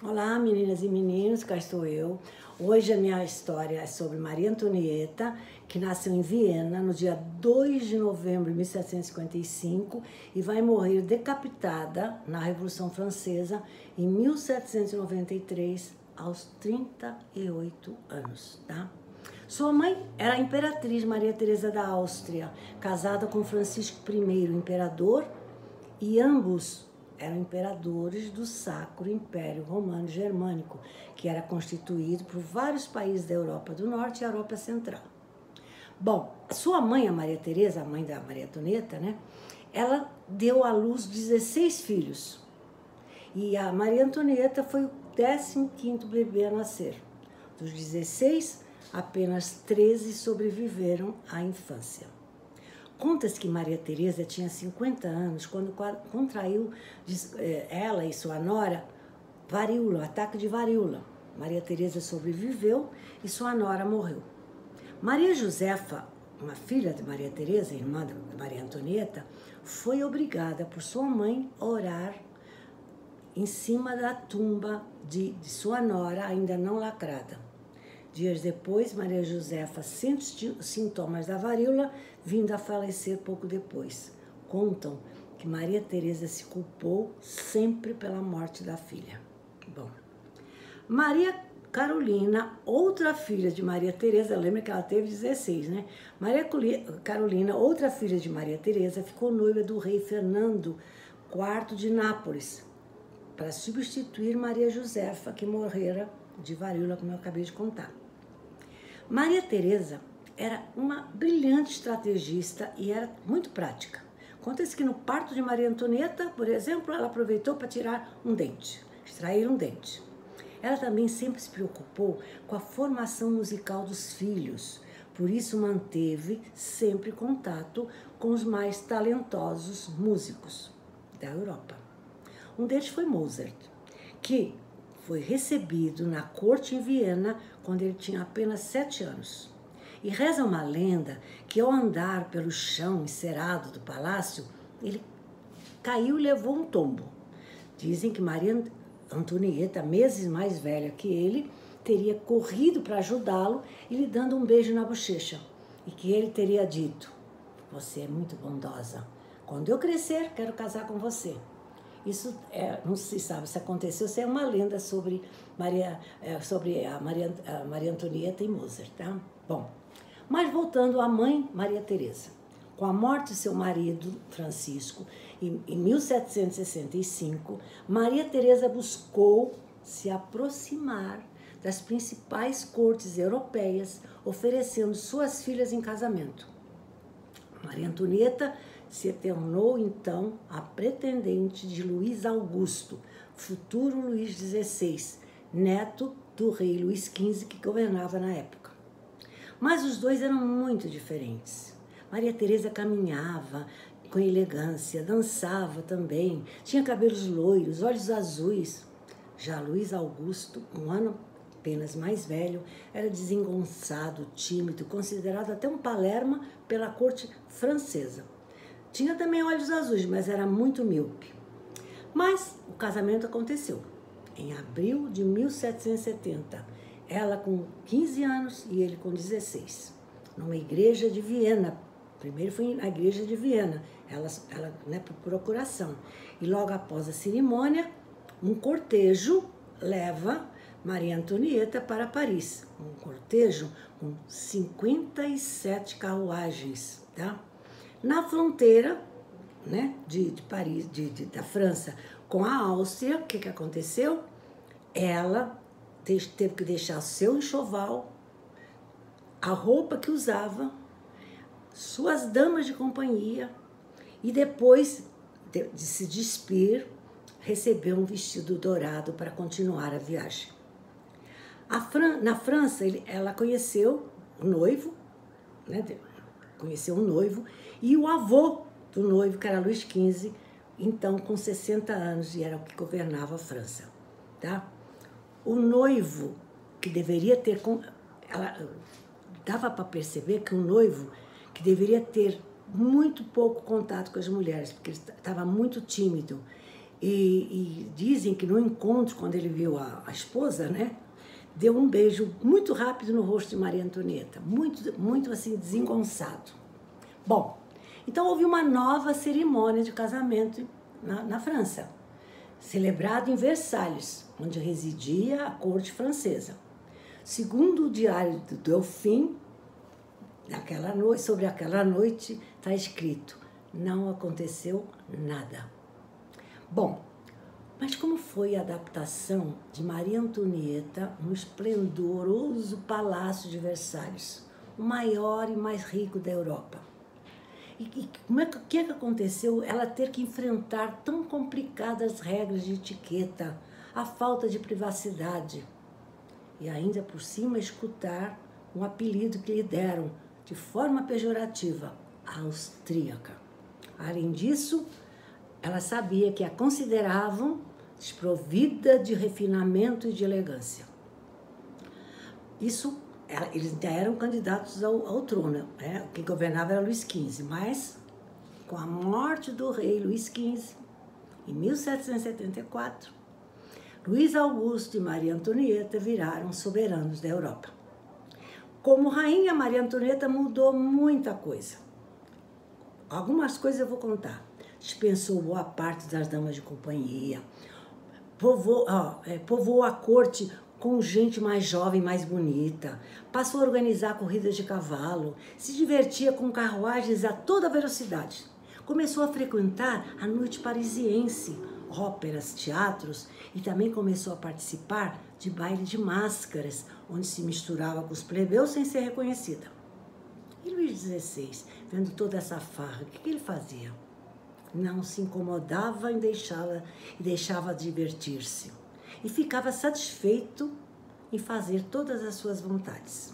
Olá, meninas e meninos, cá estou eu. Hoje a minha história é sobre Maria Antonieta, que nasceu em Viena no dia 2 de novembro de 1755 e vai morrer decapitada na Revolução Francesa em 1793, aos 38 anos, tá? Sua mãe era a Imperatriz Maria Teresa da Áustria, casada com Francisco I, imperador, e ambos eram imperadores do Sacro Império Romano Germânico, que era constituído por vários países da Europa do Norte e Europa Central. Bom, sua mãe, a Maria Teresa, a mãe da Maria Antonieta, né? Ela deu à luz 16 filhos. E a Maria Antonieta foi o 15º bebê a nascer. Dos 16, apenas 13 sobreviveram à infância. Conta-se que Maria Teresa tinha 50 anos quando contraiu, ela e sua nora, varíola, ataque de varíola. Maria Teresa sobreviveu e sua nora morreu. Maria Josefa, uma filha de Maria Teresa, irmã de Maria Antonieta, foi obrigada por sua mãe a orar em cima da tumba de sua nora, ainda não lacrada. Dias depois, Maria Josefa sente sintomas da varíola, vindo a falecer pouco depois. Contam que Maria Teresa se culpou sempre pela morte da filha. Bom, Maria Carolina, outra filha de Maria Teresa, lembra que ela teve 16, né? Maria Carolina, outra filha de Maria Teresa, ficou noiva do rei Fernando IV de Nápoles, para substituir Maria Josefa, que morrera de varíola, como eu acabei de contar. Maria Teresa era uma brilhante estrategista e era muito prática. Conta-se que no parto de Maria Antonieta, por exemplo, ela aproveitou para tirar um dente, extrair um dente. Ela também sempre se preocupou com a formação musical dos filhos, por isso manteve sempre contato com os mais talentosos músicos da Europa. Um deles foi Mozart, que foi recebido na corte em Viena quando ele tinha apenas 7 anos. E reza uma lenda que ao andar pelo chão encerado do palácio, ele caiu e levou um tombo. Dizem que Maria Antonieta, meses mais velha que ele, teria corrido para ajudá-lo e lhe dando um beijo na bochecha. E que ele teria dito: "Você é muito bondosa. Quando eu crescer, quero casar com você." Isso não se sabe se aconteceu, se é uma lenda sobre a Maria Antonieta e Mozart, tá? Bom, mas voltando à mãe Maria Teresa. Com a morte de seu marido, Francisco, em 1765, Maria Teresa buscou se aproximar das principais cortes europeias, oferecendo suas filhas em casamento. Maria Antonieta se tornou, então, a pretendente de Luís Augusto, futuro Luís XVI, neto do rei Luís XV, que governava na época. Mas os dois eram muito diferentes. Maria Teresa caminhava com elegância, dançava também, tinha cabelos loiros, olhos azuis. Já Luís Augusto, um ano apenas mais velho, era desengonçado, tímido, considerado até um palerma pela corte francesa. Tinha também olhos azuis, mas era muito míope. Mas o casamento aconteceu em abril de 1770. Ela com 15 anos e ele com 16. Numa igreja de Viena. Primeiro foi na igreja de Viena, ela por procuração. E logo após a cerimônia, um cortejo leva Maria Antonieta para Paris. Um cortejo com 57 carruagens, tá? Na fronteira, né, de Paris, da França com a Áustria, o que aconteceu? Ela teve que deixar seu enxoval, a roupa que usava, suas damas de companhia e depois de se despir, recebeu um vestido dourado para continuar a viagem. Na França, ela conheceu o noivo, né, conheceu um noivo, e o avô do noivo, que era Luís XV, então com 60 anos, e era o que governava a França, tá? O noivo, que deveria ter... dava para perceber que o noivo, que deveria ter muito pouco contato com as mulheres, porque ele estava muito tímido, E dizem que no encontro, quando ele viu a esposa, né, deu um beijo muito rápido no rosto de Maria Antonieta, muito assim, desengonçado. Bom, então houve uma nova cerimônia de casamento na França, celebrado em Versalhes, onde residia a corte francesa. Segundo o diário do Delfim, sobre aquela noite está escrito: não aconteceu nada. Bom, mas como foi a adaptação de Maria Antonieta no esplendoroso Palácio de Versalhes, o maior e mais rico da Europa? E o que aconteceu ela ter que enfrentar tão complicadas regras de etiqueta, a falta de privacidade e ainda por cima escutar um apelido que lhe deram de forma pejorativa, austríaca. Além disso, ela sabia que a consideravam desprovida de refinamento e de elegância. Isso, eles ainda eram candidatos ao trono, né? Quem governava era Luís XV, mas com a morte do rei Luís XV, em 1774, Luís Augusto e Maria Antonieta viraram soberanos da Europa. Como rainha, Maria Antonieta mudou muita coisa. Algumas coisas eu vou contar. Dispensou boa parte das damas de companhia, povoou a corte com gente mais jovem, mais bonita, passou a organizar corridas de cavalo, se divertia com carruagens a toda velocidade. Começou a frequentar a noite parisiense, óperas, teatros, e também começou a participar de baile de máscaras, onde se misturava com os plebeus sem ser reconhecida. E Luís XVI, vendo toda essa farra, o que ele fazia? Não se incomodava em deixava divertir-se. E ficava satisfeito em fazer todas as suas vontades.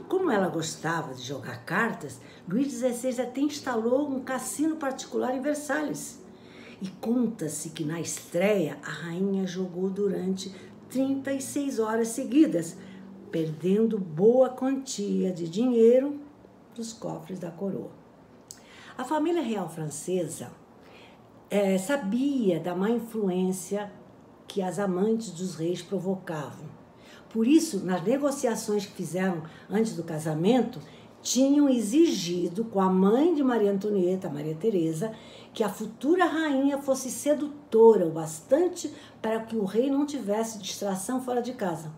Como ela gostava de jogar cartas, Luís XVI até instalou um cassino particular em Versalhes. E conta-se que na estreia a rainha jogou durante 36 horas seguidas, perdendo boa quantia de dinheiro dos cofres da coroa. A família real francesa sabia da má influência que as amantes dos reis provocavam. Por isso, nas negociações que fizeram antes do casamento, tinham exigido com a mãe de Maria Antonieta, Maria Teresa, que a futura rainha fosse sedutora o bastante para que o rei não tivesse distração fora de casa.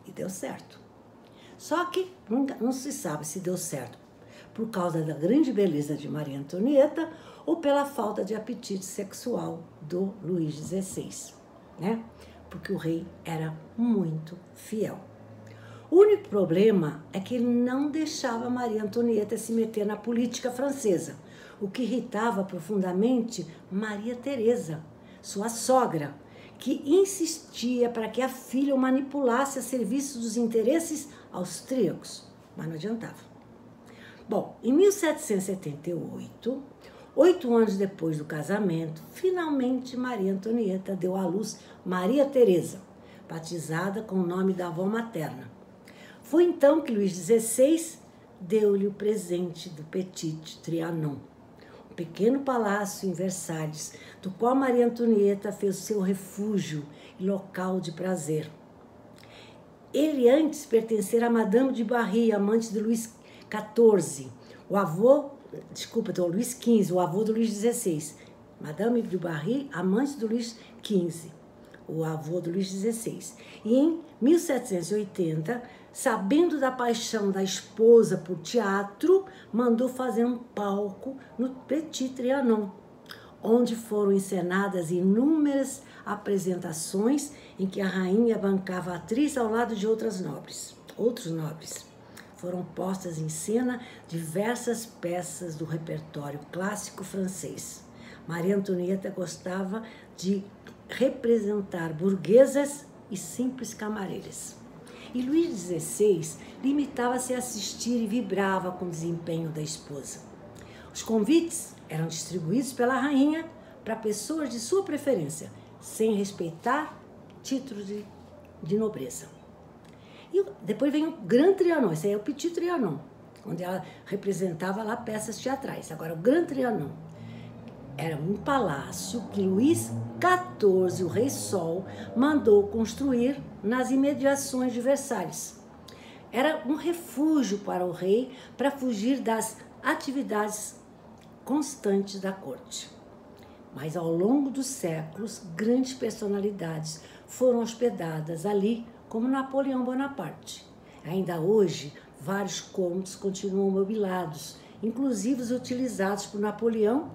E deu certo. Só que não se sabe se deu certo por causa da grande beleza de Maria Antonieta ou pela falta de apetite sexual do Luís XVI, né? Porque o rei era muito fiel. O único problema é que ele não deixava Maria Antonieta se meter na política francesa, o que irritava profundamente Maria Teresa, sua sogra, que insistia para que a filha o manipulasse a serviço dos interesses austríacos, mas não adiantava. Bom, em 1778, 8 anos depois do casamento, finalmente Maria Antonieta deu à luz Maria Teresa, batizada com o nome da avó materna. Foi então que Luís XVI deu-lhe o presente do Petit Trianon, um pequeno palácio em Versalhes, do qual Maria Antonieta fez seu refúgio e local de prazer. Ele antes pertencera a Madame de Barry, amante de Luís XIV, Luís XV, o avô do Luís XVI. Madame de Barry, amante do Luís XV, o avô do Luís XVI. E em 1780, sabendo da paixão da esposa por teatro, mandou fazer um palco no Petit Trianon, onde foram encenadas inúmeras apresentações em que a rainha bancava a atriz ao lado de outros nobres. Foram postas em cena diversas peças do repertório clássico francês. Maria Antonieta gostava de representar burguesas e simples camareiras. E Luís XVI limitava-se a assistir e vibrava com o desempenho da esposa. Os convites eram distribuídos pela rainha para pessoas de sua preferência, sem respeitar títulos de nobreza. E depois vem o Grand Trianon, esse aí é o Petit Trianon, onde ela representava lá peças teatrais. Agora, o Grand Trianon, Era um palácio que Luís XIV, o Rei Sol, mandou construir nas imediações de Versalhes. Era um refúgio para o rei para fugir das atividades constantes da corte. Mas ao longo dos séculos, grandes personalidades foram hospedadas ali, como Napoleão Bonaparte. Ainda hoje, vários cômodos continuam mobiliados, inclusive os utilizados por Napoleão,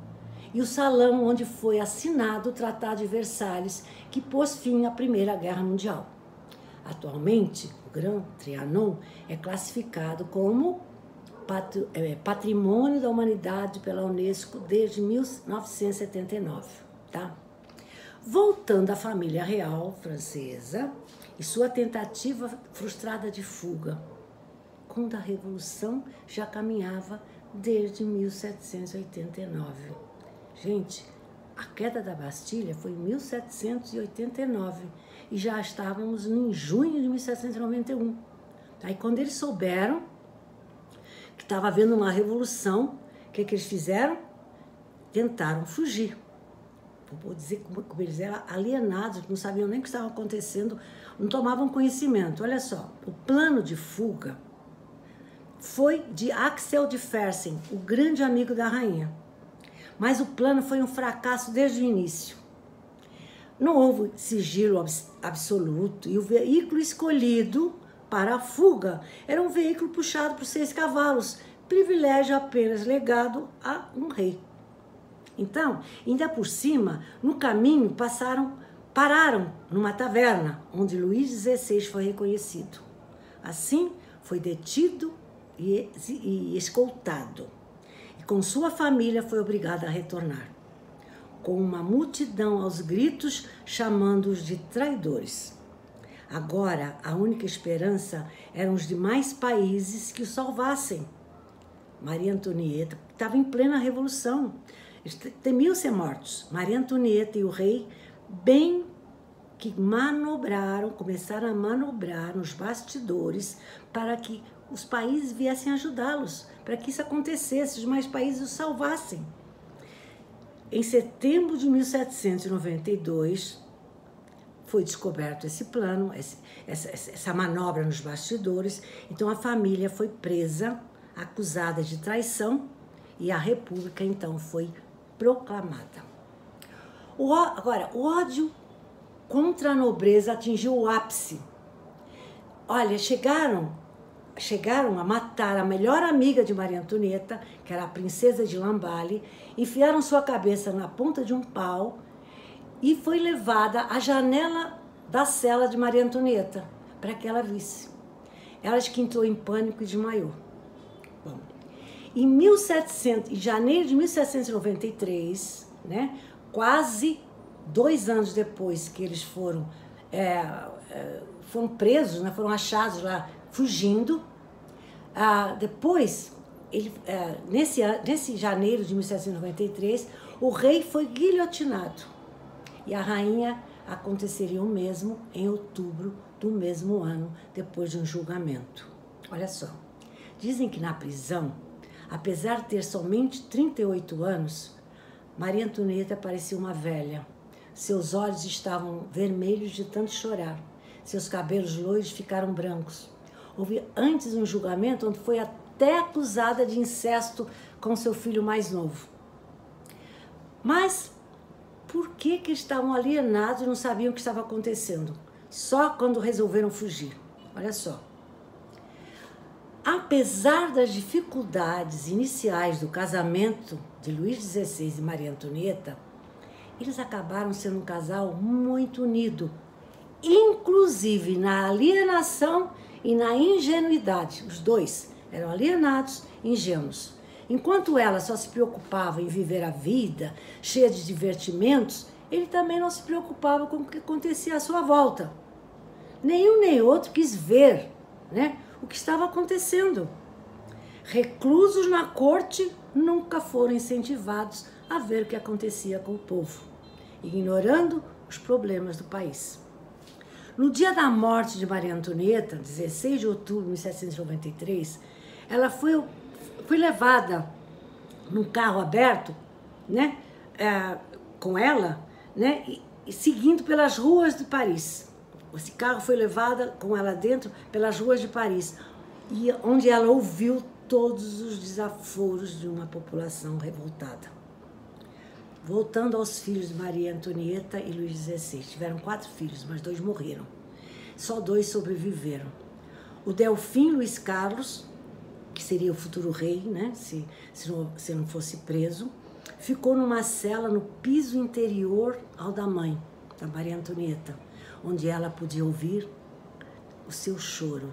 e o salão onde foi assinado o Tratado de Versalhes, que pôs fim à Primeira Guerra Mundial. Atualmente, o Gran Trianon é classificado como Patrimônio da Humanidade pela Unesco desde 1979, tá? Voltando à família real francesa e sua tentativa frustrada de fuga, quando a Revolução já caminhava desde 1789. Gente, a queda da Bastilha foi em 1789 e já estávamos em junho de 1791. Aí quando eles souberam que estava havendo uma revolução, o que eles fizeram? Tentaram fugir. Vou dizer como eles eram alienados, não sabiam nem o que estava acontecendo, não tomavam conhecimento. Olha só, o plano de fuga foi de Axel de Fersen, o grande amigo da rainha. Mas o plano foi um fracasso desde o início. Não houve sigilo absoluto e o veículo escolhido para a fuga era um veículo puxado por 6 cavalos, privilégio apenas legado a um rei. Então, ainda por cima, no caminho pararam numa taverna, onde Luís XVI foi reconhecido. Assim, foi detido e escoltado. E com sua família foi obrigado a retornar, com uma multidão aos gritos, chamando-os de traidores. Agora, a única esperança eram os demais países que o salvassem. Maria Antonieta estava em plena revolução, temiam ser mortos. Maria Antonieta e o rei, bem que começaram a manobrar nos bastidores para que os países viessem ajudá-los, para que isso acontecesse, os demais países os salvassem. Em setembro de 1792, foi descoberto esse plano, essa manobra nos bastidores. Então a família foi presa, acusada de traição, e a república então foi proclamada. Agora, o ódio contra a nobreza atingiu o ápice. Olha, chegaram a matar a melhor amiga de Maria Antonieta, que era a princesa de Lamballe, enfiaram sua cabeça na ponta de um pau e foi levada à janela da cela de Maria Antonieta, para que ela visse. Ela que entrou em pânico e desmaiou. Bom, em janeiro de 1793, né, quase 2 anos depois que eles foram presos, né, foram achados lá fugindo, depois, nesse janeiro de 1793, o rei foi guilhotinado. E a rainha aconteceria o mesmo em outubro do mesmo ano, depois de um julgamento. Olha só, dizem que na prisão, apesar de ter somente 38 anos, Maria Antonieta parecia uma velha. Seus olhos estavam vermelhos de tanto chorar. Seus cabelos loiros ficaram brancos. Houve antes um julgamento onde foi até acusada de incesto com seu filho mais novo. Mas por que estavam alienados e não sabiam o que estava acontecendo? Só quando resolveram fugir. Olha só. Apesar das dificuldades iniciais do casamento de Luís XVI e Maria Antonieta, eles acabaram sendo um casal muito unido, inclusive na alienação e na ingenuidade. Os dois eram alienados e ingênuos. Enquanto ela só se preocupava em viver a vida, cheia de divertimentos, ele também não se preocupava com o que acontecia à sua volta. Nenhum nem outro quis ver, né, o que estava acontecendo. Reclusos na corte, nunca foram incentivados a ver o que acontecia com o povo, ignorando os problemas do país. No dia da morte de Maria Antonieta, 16 de outubro de 1793, ela foi levada num carro aberto, né, com ela, né, e seguindo pelas ruas de Paris. Esse carro foi levado com ela dentro pelas ruas de Paris, e onde ela ouviu todos os desaforos de uma população revoltada. Voltando aos filhos de Maria Antonieta e Luís XVI. Tiveram 4 filhos, mas 2 morreram. Só 2 sobreviveram. O Delfim Luiz Carlos, que seria o futuro rei, né, se não fosse preso, ficou numa cela no piso interior ao da mãe, da Maria Antonieta, onde ela podia ouvir o seu choro.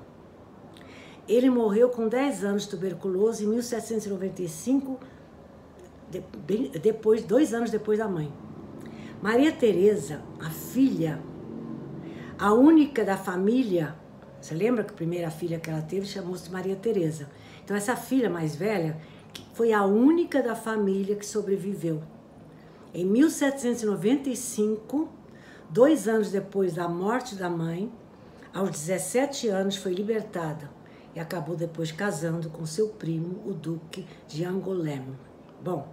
Ele morreu com 10 anos de tuberculose em 1795, 2 anos depois da mãe. Maria Teresa, a filha, a única da família, você lembra que a primeira filha que ela teve chamou-se Maria Teresa. Então essa filha mais velha foi a única da família que sobreviveu. Em 1795, 2 anos depois da morte da mãe, aos 17 anos foi libertada e acabou depois casando com seu primo, o Duque de Angoulême. Bom,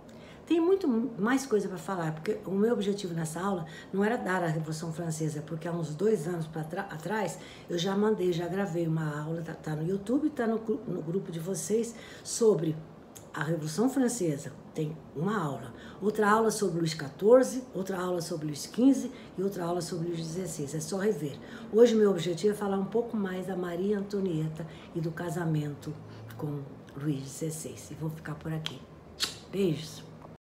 tem muito mais coisa para falar, porque o meu objetivo nessa aula não era dar a Revolução Francesa, porque há uns 2 anos atrás eu já gravei uma aula, tá no YouTube, tá no grupo de vocês, sobre a Revolução Francesa. Tem uma aula, outra aula sobre Luís XIV, outra aula sobre Luís XV e outra aula sobre Luís XVI. É só rever. Hoje meu objetivo é falar um pouco mais da Maria Antonieta e do casamento com Luís XVI. E vou ficar por aqui. Beijos!